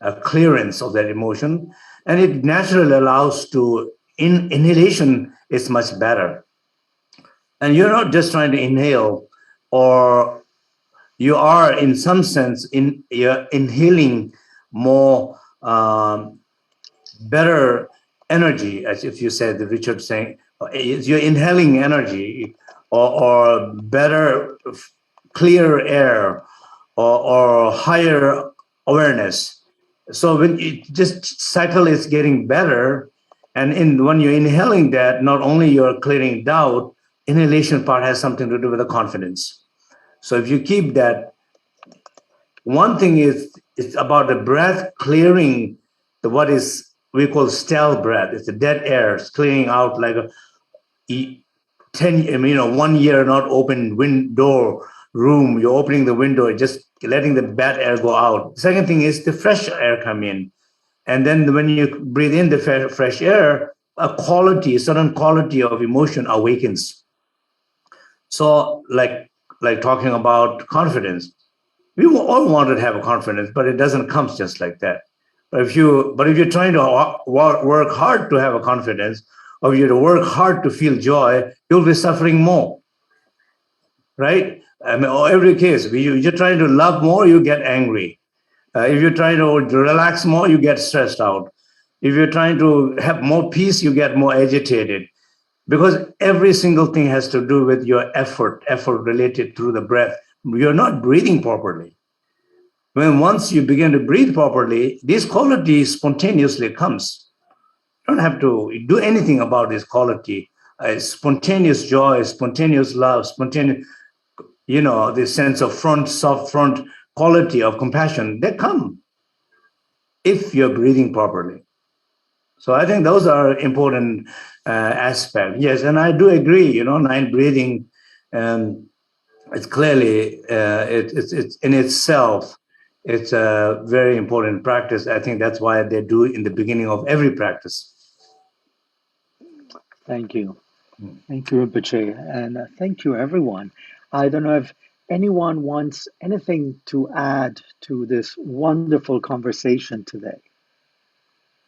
a clearance of that emotion, and it naturally allows to inhalation is much better. And you're not just trying to inhale, or you are in some sense you're inhaling more better energy, as if you said, Richard saying, you're inhaling energy, or better, clear air, or higher awareness. So when it just cycle is getting better, and when you're inhaling that, not only you're clearing doubt, inhalation part has something to do with the confidence. So if you keep that, one thing is it's about the breath clearing what is we call stale breath. It's the dead air. It's clearing out like 1 year not open door room. You're opening the window, just letting the bad air go out. The second thing is the fresh air come in. And then when you breathe in the fresh air, a certain quality of emotion awakens. So like talking about confidence, we all want to have a confidence, but it doesn't come just like that. But if you're trying to work hard to have a confidence, or you to work hard to feel joy, you'll be suffering more, right? I mean, every case, you're trying to love more, you get angry. If you're trying to relax more, you get stressed out. If you're trying to have more peace, you get more agitated. Because every single thing has to do with your effort related through the breath. You're not breathing properly. Once you begin to breathe properly, this quality spontaneously comes. You don't have to do anything about this quality. Spontaneous joy, spontaneous love, spontaneous, this sense of soft front quality of compassion, they come if you're breathing properly. So I think those are important aspects. Yes, and I do agree, 9 breathing, it's clearly, it's in itself, it's a very important practice. I think that's why they do it in the beginning of every practice. Thank you. Thank you, Rinpoche, and thank you, everyone. I don't know if anyone wants anything to add to this wonderful conversation today.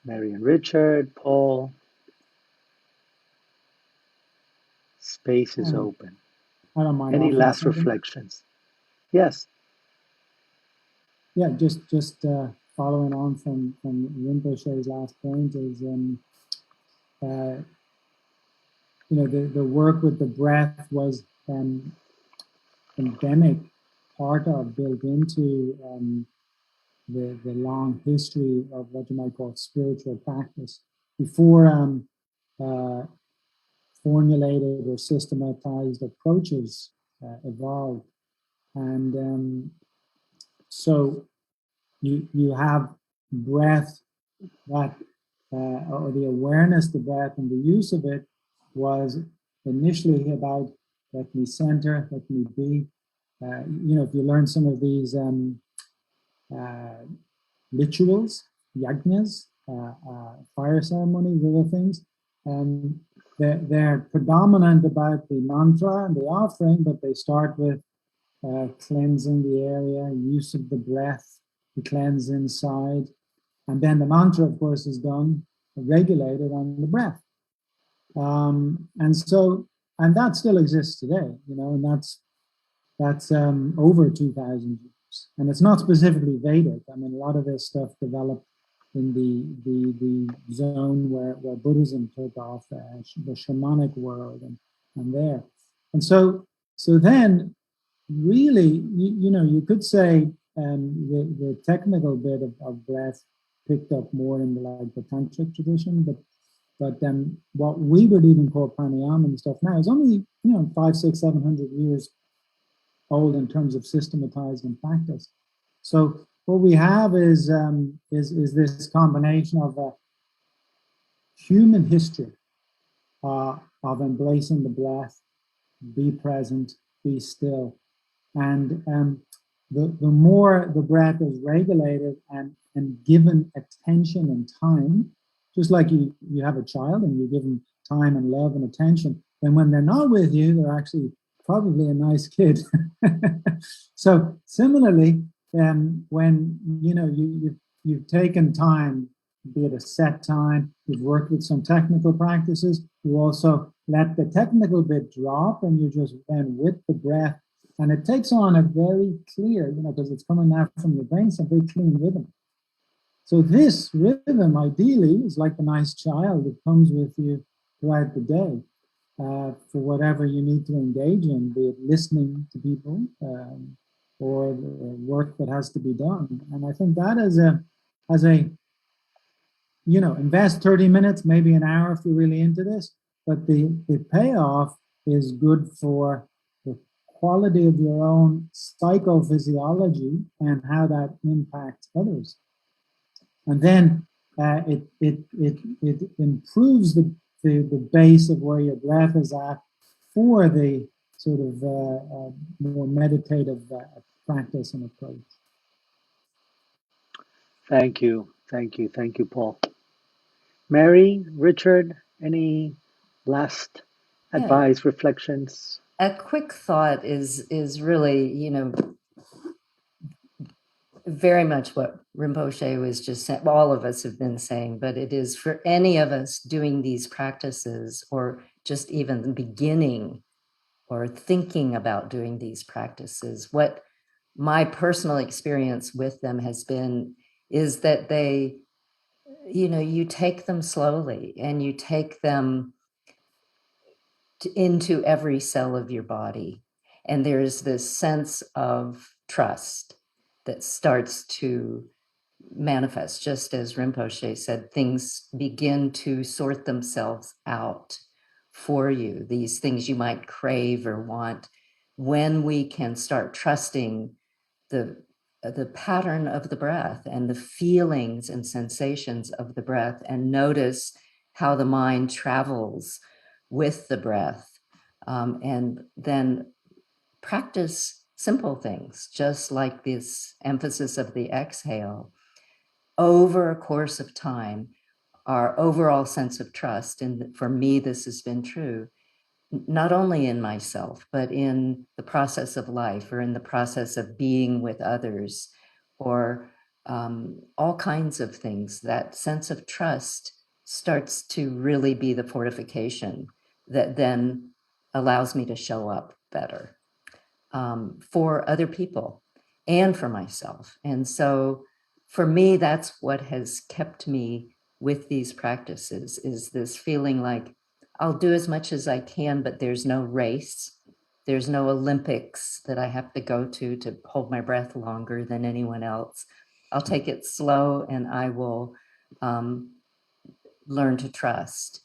Mary and Richard, Paul, space is open. I don't mind Any offering last something. reflections? Yes. Yeah, just following on from Rinpoche's last point is, the work with the breath was endemic part of, built into the long history of what you might call spiritual practice. Before formulated or systematized approaches evolved. And so you have breath that, or the awareness of the breath and the use of it was initially about let me center, let me be. If you learn some of these rituals, yajnas, fire ceremonies, other things, they're predominant about the mantra and the offering, but they start with cleansing the area, use of the breath to cleanse inside. And then the mantra, of course, is done, regulated on the breath. And that still exists today, and that's over 2,000 years. And it's not specifically Vedic. I mean, a lot of this stuff developed in the zone where Buddhism took off, the shamanic world and there. And so then really, you could say the technical bit of breath picked up more in the tantric tradition, but then what we would even call pranayama and stuff now is only 500, 600, 700 years old in terms of systematized and practice. So what we have is this combination of a human history of embracing the breath, be present, be still, and the more the breath is regulated and given attention and time, just like you have a child and you give them time and love and attention, then when they're not with you, they're actually probably a nice kid. So similarly, when you've taken time, be it a set time, you've worked with some technical practices, you also let the technical bit drop and you just then with the breath, and it takes on a very clear, because it's coming out from your brain, some very clean rhythm. So this rhythm ideally is like a nice child that comes with you throughout the day. For whatever you need to engage in, be it listening to people or work that has to be done. And I think that as a invest 30 minutes, maybe an hour if you're really into this, but the payoff is good for the quality of your own psychophysiology and how that impacts others. And then it improves the base of where your breath is at for the sort of more meditative practice and approach. Thank you. Thank you. Thank you, Paul. Mary, Richard, any last advice, reflections? A quick thought is really, very much what Rinpoche was just saying, all of us have been saying, but it is for any of us doing these practices or just even the beginning or thinking about doing these practices, what my personal experience with them has been is that they, you take them slowly and you take them into every cell of your body. And there's this sense of trust that starts to manifest. Just as Rinpoche said, things begin to sort themselves out for you, these things you might crave or want, when we can start trusting the pattern of the breath and the feelings and sensations of the breath, and notice how the mind travels with the breath, and then practice simple things, just like this emphasis of the exhale. Over a course of time, our overall sense of trust, and for me, this has been true, not only in myself, but in the process of life or in the process of being with others or all kinds of things. That sense of trust starts to really be the fortification that then allows me to show up better for other people and for myself. And so for me, that's what has kept me with these practices, is this feeling like I'll do as much as I can, but there's no race. There's no Olympics that I have to go to hold my breath longer than anyone else. I'll take it slow and I will learn to trust.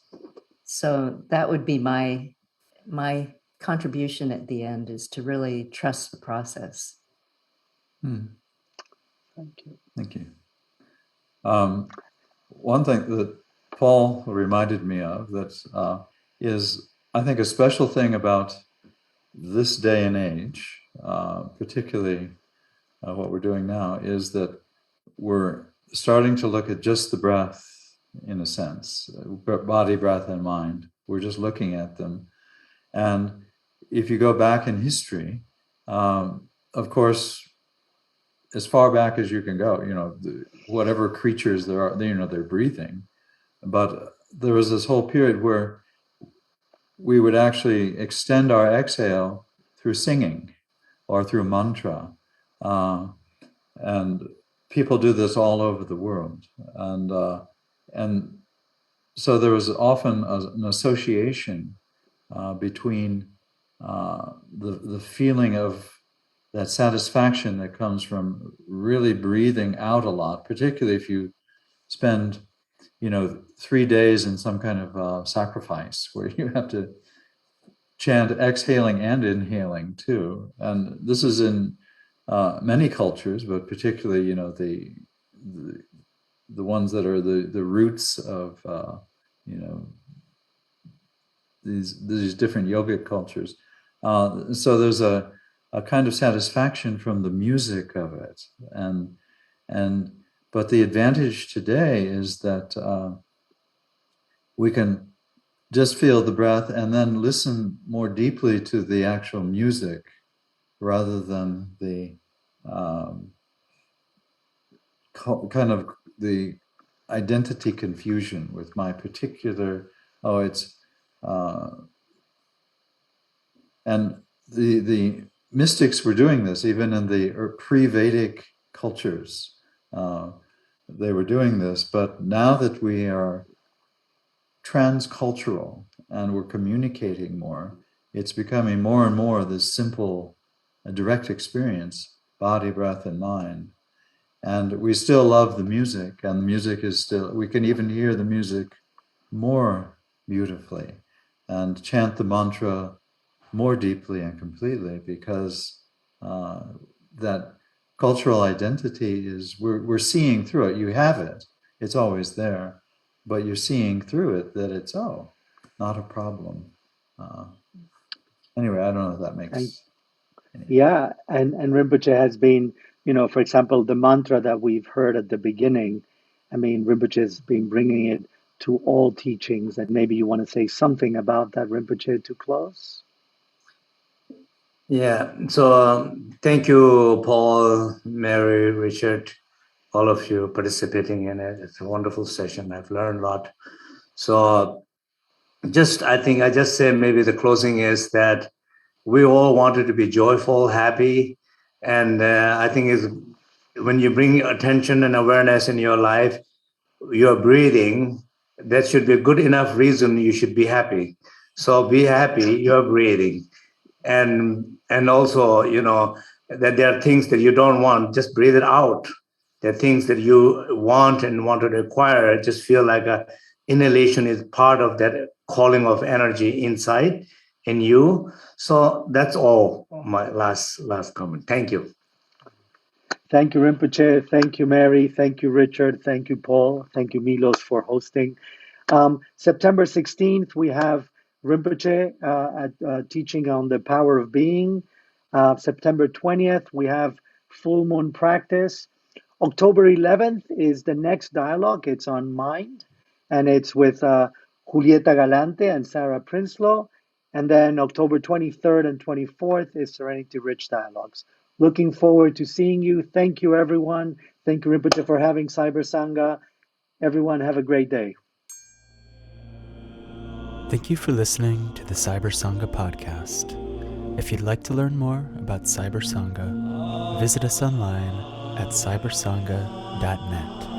So that would be my contribution at the end, is to really trust the process. Thank you. Thank you. One thing that Paul reminded me of that is, I think, a special thing about this day and age, particularly what we're doing now, is that we're starting to look at just the breath, in a sense, body, breath, and mind. We're just looking at them. And if you go back in history, of course, as far back as you can go, whatever creatures there are, they're breathing. But there was this whole period where we would actually extend our exhale through singing or through mantra. And people do this all over the world. And so there was often an association between the feeling of that satisfaction that comes from really breathing out a lot, particularly if you spend 3 days in some kind of sacrifice where you have to chant exhaling and inhaling too. And this is in many cultures, but particularly the ones that are the roots of these different yogic cultures. So there's a kind of satisfaction from the music of it, but the advantage today is that we can just feel the breath and then listen more deeply to the actual music rather than the kind of the identity confusion with my particular, and the mystics were doing this even in the pre-Vedic cultures. They were doing this, but now that we are transcultural and we're communicating more, it's becoming more and more this simple, direct experience, body, breath, and mind. And we still love the music, and the music is still, we can even hear the music more beautifully and chant the mantra more deeply and completely, because that cultural identity is, we're seeing through it. You have it, it's always there, but you're seeing through it that it's, not a problem. Anyway, I don't know if that makes any. Yeah, and Rinpoche has been, for example, the mantra that we've heard at the beginning. I mean, Rinpoche has been bringing it to all teachings, and maybe you want to say something about that, Rinpoche, to close. Yeah, so thank you, Paul, Mary, Richard, all of you participating in it. It's a wonderful session. I've learned a lot. So I think I just say maybe the closing is that we all wanted to be joyful, happy. And I think is when you bring attention and awareness in your life, you're breathing, that should be a good enough reason you should be happy. So be happy, you're breathing. And also, that there are things that you don't want, just breathe it out. There are things that you want and want to acquire, just feel like a inhalation is part of that calling of energy inside in you. So that's all my last comment. Thank you. Thank you, Rinpoche. Thank you, Mary. Thank you, Richard. Thank you, Paul. Thank you, Milos, for hosting. September 16th, we have Rinpoche teaching on the power of being. September 20th, we have full moon practice. October 11th is the next dialogue. It's on mind, and it's with Julieta Galante and Sarah Prinsloo. And then October 23rd and 24th is Serenity Rich Dialogues. Looking forward to seeing you. Thank you, everyone. Thank you, Rinpoche, for having CyberSangha. Everyone, have a great day. Thank you for listening to the CyberSangha podcast. If you'd like to learn more about CyberSangha, visit us online at cybersangha.net.